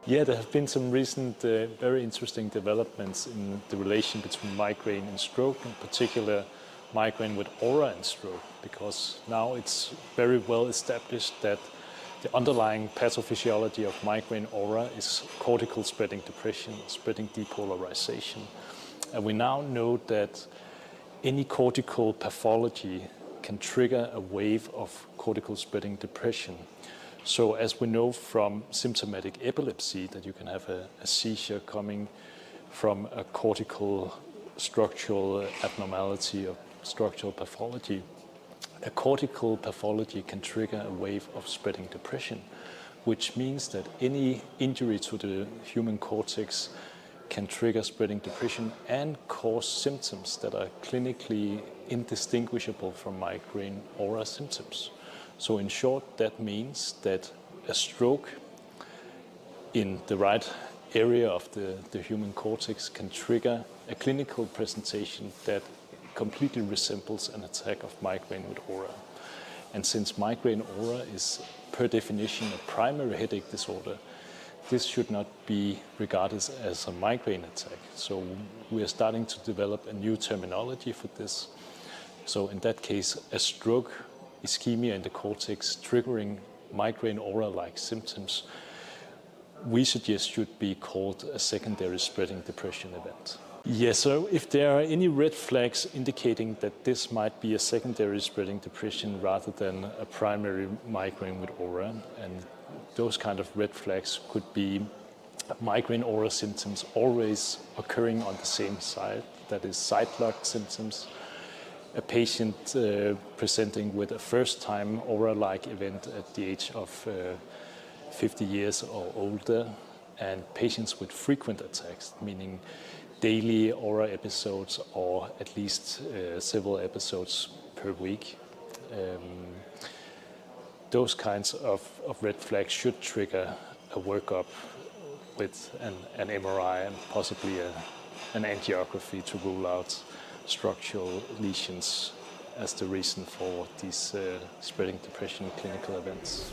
Yeah, there have been some recent very interesting developments in the relation between migraine and stroke, in particular migraine with aura and stroke, because now it's very well established that the underlying pathophysiology of migraine aura is cortical spreading depression, spreading depolarization. And we now know that any cortical pathology can trigger a wave of cortical spreading depression. So as we know from symptomatic epilepsy, that you can have a seizure coming from a cortical structural abnormality or structural pathology, a cortical pathology can trigger a wave of spreading depression, which means that any injury to the human cortex can trigger spreading depression and cause symptoms that are clinically indistinguishable from migraine aura symptoms. So in short, that means that a stroke in the right area of the human cortex can trigger a clinical presentation that completely resembles an attack of migraine with aura. And since migraine aura is per definition a primary headache disorder, this should not be regarded as a migraine attack. So we are starting to develop a new terminology for this. So in that case, a stroke, ischemia in the cortex triggering migraine aura-like symptoms, we suggest should be called a secondary spreading depression event. Yes, so if there are any red flags indicating that this might be a secondary spreading depression rather than a primary migraine with aura, and those kind of red flags could be migraine aura symptoms always occurring on the same side, that is side-locked symptoms, a patient presenting with a first-time aura-like event at the age of 50 years or older, and patients with frequent attacks, meaning daily aura episodes or at least several episodes per week. Those kinds of red flags should trigger a workup with an MRI and possibly an angiography to rule out structural lesions as the reason for these spreading depression clinical events.